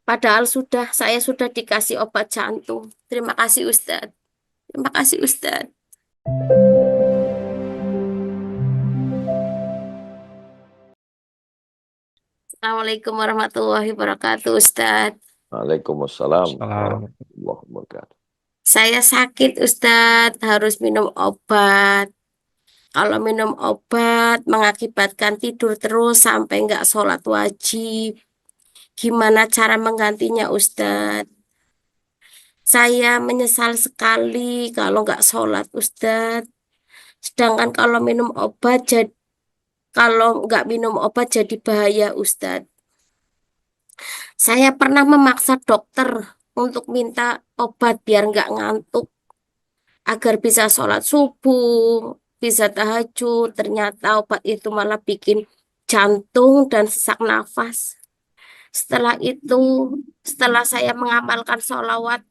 Padahal saya sudah dikasih obat jantung. Terima kasih Ustadz. Terima kasih Ustadz. Assalamualaikum warahmatullahi wabarakatuh Ustadz. Waalaikumsalam Salam. warahmatullahi wabarakatuh. Saya sakit Ustadz, harus minum obat. Kalau minum obat mengakibatkan tidur terus sampai nggak sholat wajib. Gimana cara menggantinya Ustadz? Saya menyesal sekali kalau nggak sholat Ustadz. Sedangkan kalau nggak minum obat jadi bahaya Ustadz. Saya pernah memaksa dokter untuk minta obat biar nggak ngantuk, agar bisa sholat subuh, bisa tahajud. Ternyata obat itu malah bikin jantung dan sesak nafas. Setelah itu, setelah saya mengamalkan sholawat,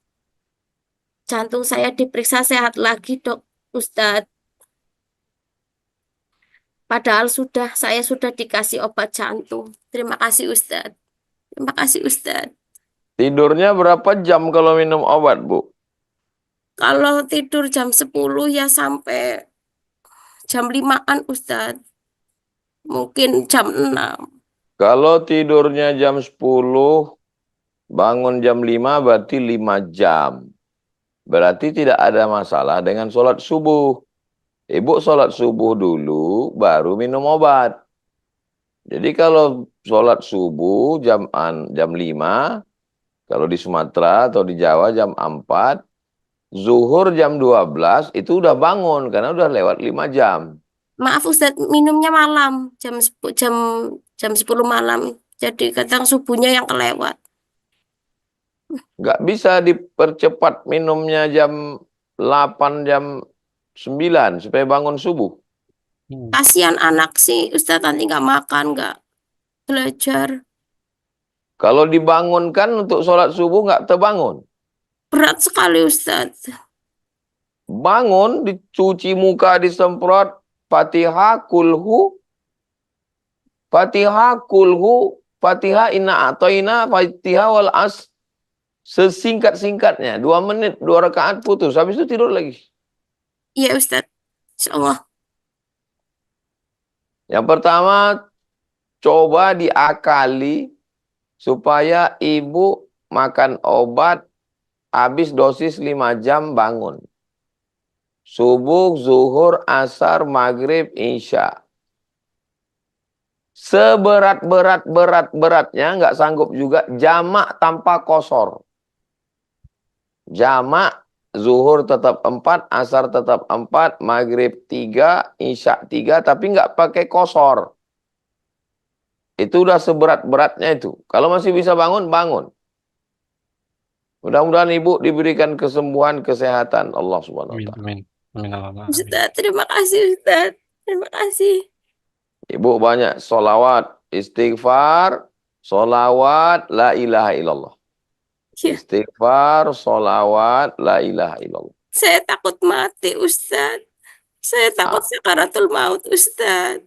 jantung saya diperiksa sehat lagi, dok, Ustadz. Padahal saya sudah dikasih obat jantung. Terima kasih, Ustadz. Terima kasih, Ustadz. Tidurnya berapa jam kalau minum obat, Bu? Kalau tidur jam 10 ya sampai jam 5-an, Ustadz. Mungkin jam 6. Kalau tidurnya jam 10, bangun jam 5 berarti 5 jam. Berarti tidak ada masalah dengan sholat subuh. Ibu sholat subuh dulu, baru minum obat. Jadi kalau sholat subuh jam 5, kalau di Sumatera atau di Jawa jam 4, zuhur jam 12 itu udah bangun karena udah lewat 5 jam. Maaf Ustadz, minumnya malam, jam 10 malam. Jadi kadang subuhnya yang kelewat. Nggak bisa dipercepat minumnya jam 8, jam 9 supaya bangun subuh. Kasihan anak sih, Ustadz nanti nggak makan, nggak belajar. Kalau dibangunkan untuk sholat subuh nggak terbangun. Berat sekali Ustadz. Bangun, dicuci muka, disemprot, Fatihah, kulhu, Fatihah, kulhu, Fatihah, inna atoina, Fatihah wal as. Sesingkat-singkatnya, 2 menit, 2 rakaat putus. Habis itu tidur lagi. Iya Ustadz, Insya Allah. Yang pertama, coba diakali supaya ibu makan obat habis dosis 5 jam bangun. Subuh, zuhur, asar, maghrib, isya. Seberat-beratnya nggak sanggup juga jamak tanpa kosor. Jamak, zuhur tetap 4, asar tetap 4, maghrib 3, isya 3, tapi nggak pakai kosor. Itu udah seberat-beratnya itu. Kalau masih bisa bangun, bangun. Mudah-mudahan ibu diberikan kesembuhan, kesehatan Allah Subhanahu wa Amin, ta'ala. amin. Amin, Allahumma amin. Ustadz, terima kasih Ustadz. Terima kasih. Ibu banyak solawat, istighfar, solawat, la ilaha illallah. Ya, Istighfar, solawat, la ilaha illallah. saya takut mati Ustadz. Saya takut Ah, sakaratul maut Ustadz.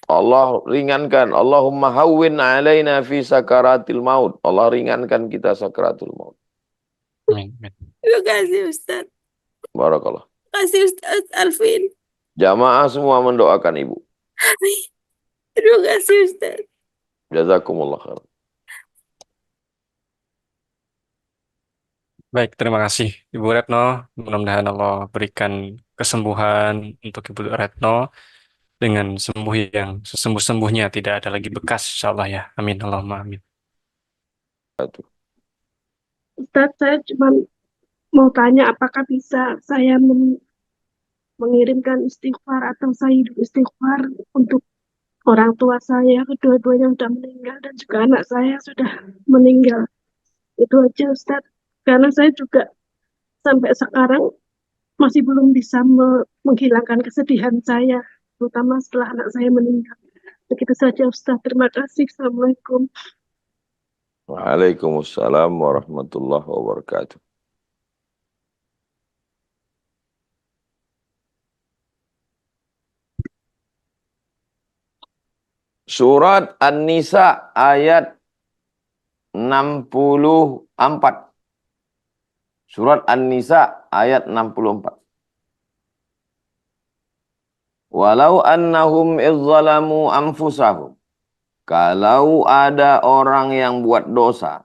Allah ringankan. Allahumma hawwin alaina fi sakaratil maut. Allah ringankan kita sakaratul maut. Amin, amin. Terima kasih Ustadz. Barakallah. Terima kasih Ustadz Alvin. Jamaah semua mendoakan ibu. Amin. Terima kasih Ustadz. Jazakumullah khair. Baik, terima kasih Ibu Retno. Mudah-mudahan Allah berikan kesembuhan untuk Ibu Retno dengan sembuh yang sesembuh-sembuhnya, tidak ada lagi bekas, insya Allah ya. Amin, Allahumma amin. Ustadz, saya cuma mau tanya apakah bisa saya mengirimkan istighfar atau saya istighfar untuk orang tua saya, kedua-duanya sudah meninggal dan juga anak saya sudah meninggal. Itu aja Ustadz. Karena saya juga sampai sekarang masih belum bisa menghilangkan kesedihan saya, terutama setelah anak saya meninggal. Begitu saja Ustadz. Terima kasih. Assalamualaikum. Waalaikumsalam warahmatullahi wabarakatuh. Surat An-Nisa ayat 64. Surat An-Nisa ayat 64. Walau annahum izzalamu anfusahum. Kalau ada orang yang buat dosa,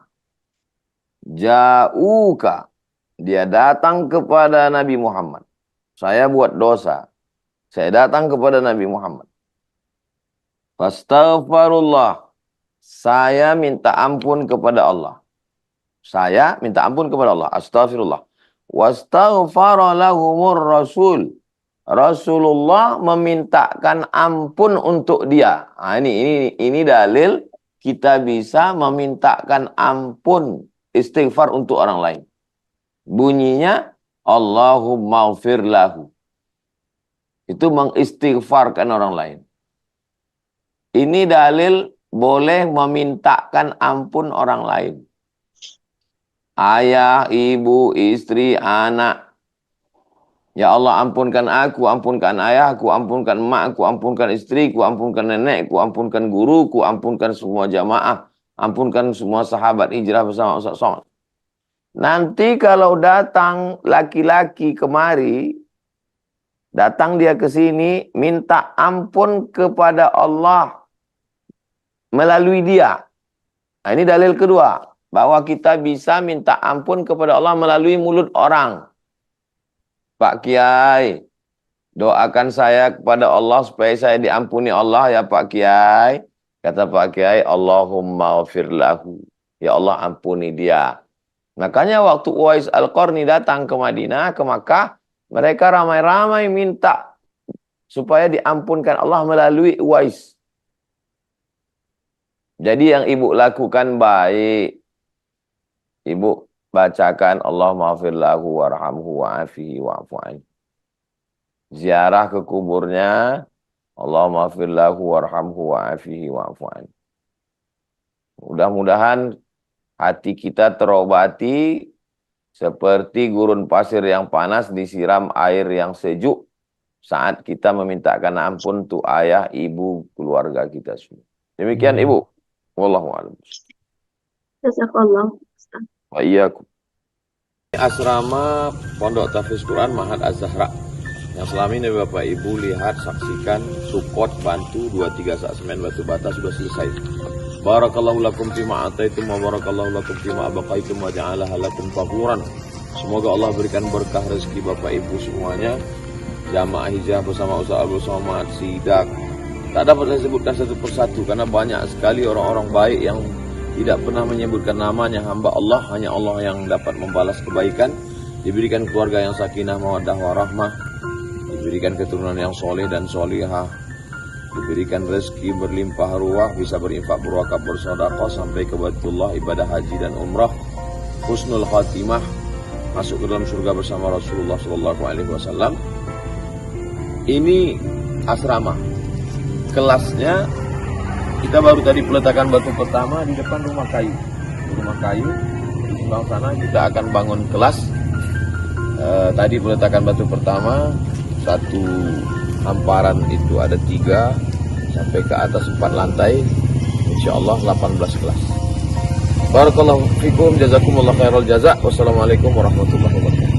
ja'uka, dia datang kepada Nabi Muhammad. Saya buat dosa. Saya datang kepada Nabi Muhammad. Fastaghfirullah. Saya minta ampun kepada Allah. Saya minta ampun kepada Allah. Astaghfirullah. Wastaghfara lahumur rasul. Rasulullah memintakan ampun untuk dia. Nah, ini dalil kita bisa memintakan ampun istighfar untuk orang lain. Bunyinya Allahumma ighfir lahu. Itu mengistighfarkan orang lain. Ini dalil boleh memintakan ampun orang lain. Ayah, ibu, istri, anak. Ya Allah, ampunkan aku, ampunkan ayahku, ampunkan emakku, ampunkan istriku, ampunkan nenekku, ampunkan guruku, ampunkan semua jamaah, ampunkan semua sahabat hijrah bersama Ustaz Somad. Nanti kalau datang laki-laki kemari, datang dia ke sini, minta ampun kepada Allah melalui dia. Nah, ini dalil kedua, bahwa kita bisa minta ampun kepada Allah melalui mulut orang. Pak Kiai, doakan saya kepada Allah supaya saya diampuni Allah ya Pak Kiai. Kata Pak Kiai, Allahumma ighfir lahu. Ya Allah, ampuni dia. Makanya waktu Uwais Al-Qarni datang ke Madinah, ke Makkah, mereka ramai-ramai minta supaya diampunkan Allah melalui Uwais. Jadi yang ibu lakukan baik. Ibu bacakan Allahumma ighfir lahu warhamhu wa'afihi wa'fu anhu. Ziarah ke kuburnya, Allahumma ighfir lahu warhamhu wa'afihi wa'fu anhu. Mudah-mudahan hati kita terobati seperti gurun pasir yang panas disiram air yang sejuk saat kita memintakan ampun untuk ayah, ibu, keluarga kita semua. Demikian Ibu. Wallahu a'lam. Jazakallah. Wa iyyakum. Asrama Pondok Tahfiz Quran Mahat Az-Zahra yang selama ini Bapak Ibu lihat, saksikan, support, bantu 2-3 sak semen batu bata sudah selesai. Barakallahu lakum fima ataitum wa barakallahu lakum fima abaqaitum wa ja'alaha lakum tahuran. Semoga Allah berikan berkah rezeki Bapak Ibu semuanya. Jamaah hijrah bersama Ustaz Abdul Somad, Sidak. Tak dapat saya sebutkan satu persatu karena banyak sekali orang-orang baik yang tidak pernah menyebutkan namanya, hamba Allah, hanya Allah yang dapat membalas kebaikan. Diberikan keluarga yang sakinah, mawaddah, warahmah. Diberikan keturunan yang soleh dan solihah. Diberikan rezeki berlimpah ruah, bisa berinfak, berwakaf, bersedekah sampai ke Baitullah, ibadah haji dan umrah. Husnul khatimah, masuk ke dalam surga bersama Rasulullah SAW. Ini asrama. Kelasnya kita baru tadi peletakan batu pertama di depan rumah kayu. Di rumah kayu di sebelah sana kita akan bangun kelas. Tadi peletakan batu pertama, satu hamparan itu ada 3 sampai ke atas 4 lantai. Insyaallah 18 kelas. Barakallahu fikum, jazakumullah khairal jazak. Wassalamualaikum warahmatullahi wabarakatuh.